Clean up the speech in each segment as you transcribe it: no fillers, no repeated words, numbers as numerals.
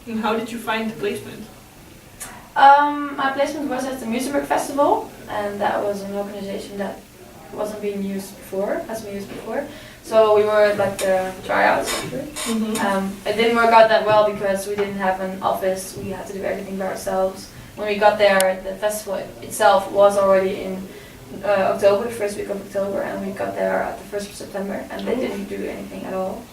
And how did you find the placement? My placement was at the Musenberg Festival, and that was an organization that wasn't being used before, hasn't been used before. So we were at like the tryouts. It didn't work out that well because we didn't have an office. We had to do everything by ourselves. When we got there, the festival itself was already in October, the first week of October, and we got there at the 1st of September, and they didn't do anything at all.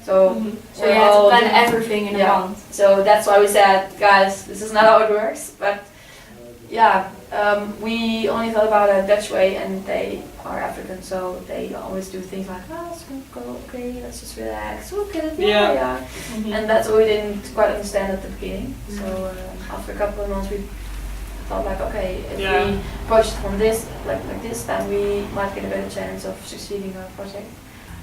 So, so you had to plan everything in a month. So that's why we said, guys, this is not how it works. But yeah, we only thought about a Dutch way, and they are African, so they always do things like, oh, it's gonna go okay, let's just relax, okay, yeah. And that's what we didn't quite understand at the beginning. So after a couple of months, we thought like, okay, if we approach it from this, like this, then we might get a better chance of succeeding our project.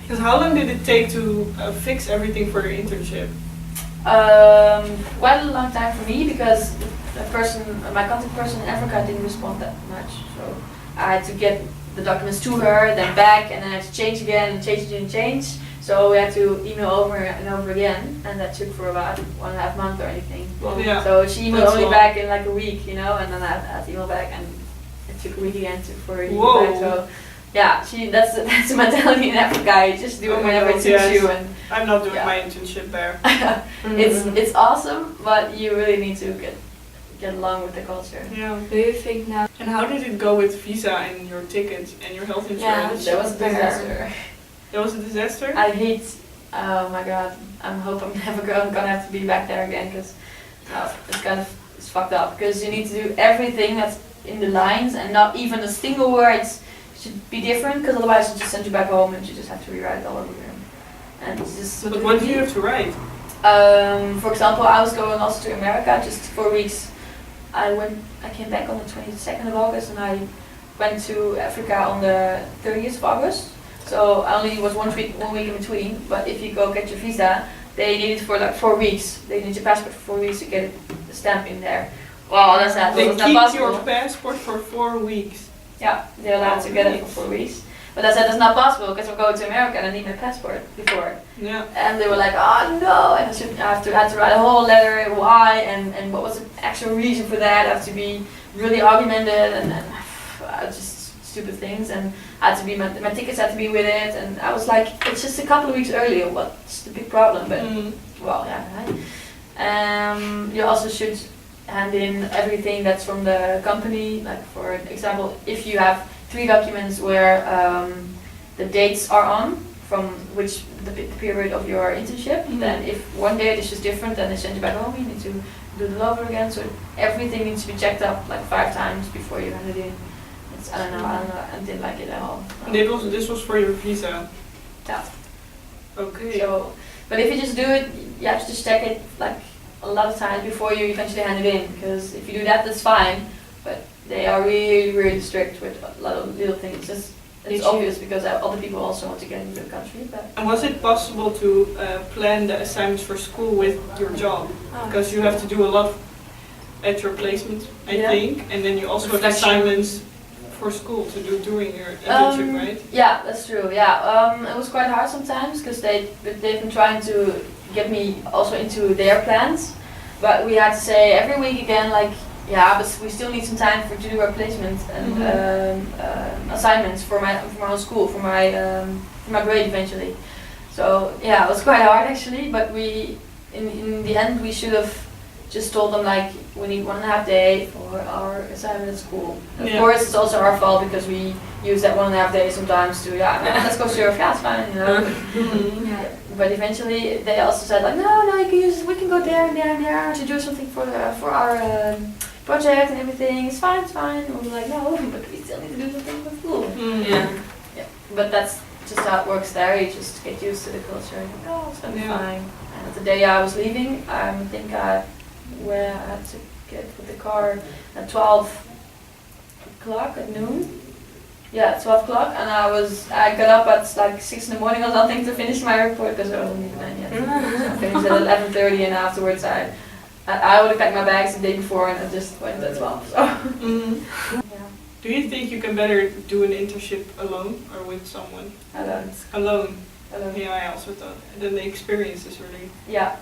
Because how long did it take to fix everything for your internship? Quite a long time for me because my contact person in Africa didn't respond that much. So I had to get the documents to her, then back, and then I had to change again, and change. So we had to email over and over again, and that took for about 1.5 months or anything. So she emailed only back in like a week, and then I had to email back, and it took a week again for her to email back. So yeah, that's the mentality in Africa. You just do it whenever it suits you. And I'm not doing my internship there. It's awesome, but you really need to get along with the culture. Yeah. Do you think now? And how did it go with visa and your tickets and your health insurance? Yeah, that was a disaster. That was a disaster? I hate. Oh my god! I hope I'm never gonna have to be back there again because it's fucked up. Because you need to do everything that's in the lines and not even a single word should be different. Because otherwise, you just send you back home and you just have to rewrite it all over again. And it's just. But what do you have to write? For example, I was going also to America just 4 weeks. I came back on the 22nd of August and I went to Africa on the 30th of August. So I only was 1 week in between. But if you go get your visa, they need it for like 4 weeks. They need your passport for 4 weeks to get the stamp in there. Well, that's not possible. They keep your passport for 4 weeks. Yeah, they're allowed to get it for 4 weeks. But I said that's not possible because I'm going to America and I need my passport before. Yeah. And they were like, oh no, and I had to write a whole letter, why, and what was the actual reason for that. I have to be really argumented and just stupid things. And I had to be my tickets had to be with it. And I was like, it's just a couple of weeks earlier. What's the big problem? But well, yeah. Right? You also should hand in everything that's from the company. Like for example, if you have 3 documents where the dates are on from which the period of your internship, then if one date is just different, then they send you back home. You need to do it all over again. So everything needs to be checked up like 5 times before you hand it in. I don't know. I didn't like it at all. This was for your visa. Yeah. Okay. So, but if you just do it, you have to just check it like a lot of times before you eventually hand it in. Because if you do that, that's fine. But they are really, really strict with a lot of little things. It's obvious because other people also want to get into the country. But and was it possible to plan the assignments for school with your job? Because you have to do a lot at your placement, I think, and then you also have assignments for school to do during your internship, right? Yeah, that's true. Yeah, it was quite hard sometimes because they've been trying to get me also into their plans, but we had to say every week again like. Yeah, but we still need some time to do our placement and assignments for my own school, for my grade eventually. So yeah, it was quite hard actually, but in the end we should have just told them like we need 1.5 days for our assignment at school. Of course it's also our fault because we use that 1.5 days sometimes to let's go surf, yeah, it's fine, But eventually they also said like no you can use we can go there and there and there to do something for our project and everything. It's fine. And we were like no, but we still need to do something for school. Yeah. But that's just how it works there. You just get used to the culture. And oh, it's gonna be fine. And the day I was leaving, I think I had to get with the car at 12 o'clock at noon. Yeah, 12 o'clock, and I got up at like 6 in the morning or something to finish my report because I wasn't even done yet. So I finished at 11:30, and afterwards I would have packed my bags the day before, and I just went at 12. So. Do you think you can better do an internship alone or with someone? Alone. Alone. Yeah, I also thought. And then the experience is really. Yeah.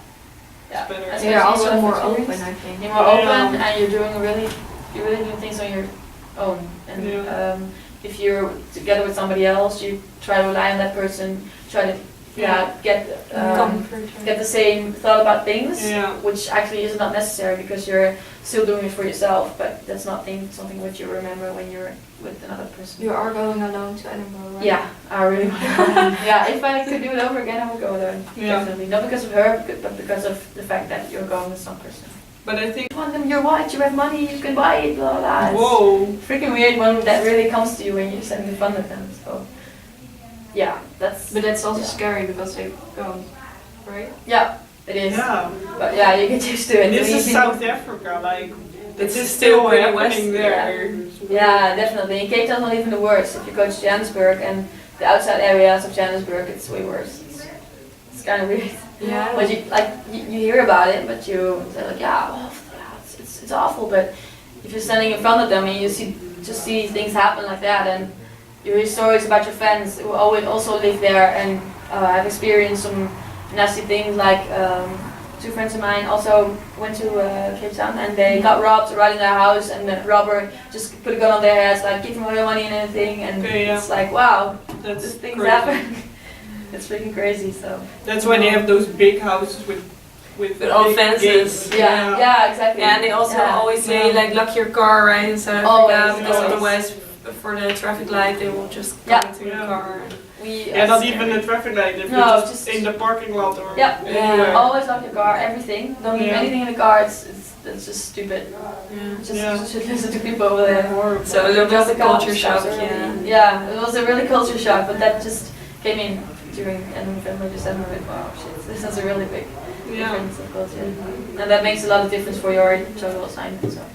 Yeah. better. That's You're Especially also with more experience. open, I think. You're more open Yeah. and you're really doing things on your own. And Yeah. if you're together with somebody else, you try to rely on that person, try to get the same thought about things, Yeah. which actually is not necessary because you're still doing it for yourself, but that's not something which you remember when you're with another person. You are going alone to Edinburgh, right? Yeah, I really want to go. Yeah, if I could do it over again, I would go there. Yeah. Definitely. Not because of her, but because of the fact that you're going with some person. But I think, You want them, you're white, you have money, you can buy it, blah blah blah. It's whoa, freaking weird when that really comes to you when you're having fun with them. So, yeah, But that's also Yeah. scary because they go, right? yeah, it is. yeah. But yeah, you get used to it. And this When is you- South Africa, like, It's this is still still pretty happening west, there. Yeah, definitely. In Cape Town's not even the worst. If you go to Johannesburg and the outside areas of Johannesburg, it's way worse. It's kind of weird. Yeah. But you hear about it, but you say like, yeah, it's awful. But if you're standing in front of them and you see things happen like that, and you hear stories about your friends who always also live there and have experienced some nasty things. Like two friends of mine also went to Cape Town and they got robbed right in their house, and the robber just put a gun on their heads, like give them all your money and everything. And Okay, yeah. it's like, wow, That's these things crazy. happen. It's freaking crazy. So. That's why they have those big houses with With all big fences. gates. Yeah, exactly. Yeah, and they also Yeah. always say Yeah. like lock your car right in South Always, Africa because always. otherwise for the traffic light they will just come Yeah. into Yeah. the car. Yeah, not even the traffic light, if No, you're just- in the parking lot or Yeah. anywhere. Always lock your car, everything. Don't leave Yeah. anything in the car. It's just stupid. Yeah. Just Yeah. should listen to people over there. Horrible. So a little bit of a Just culture cops, shock, cops are yeah. really- Yeah, it was a really culture shock, but that just came in during November, December. With wow, shit, this is a really big Yeah. difference of culture, and that makes a lot of difference for your total assignment. So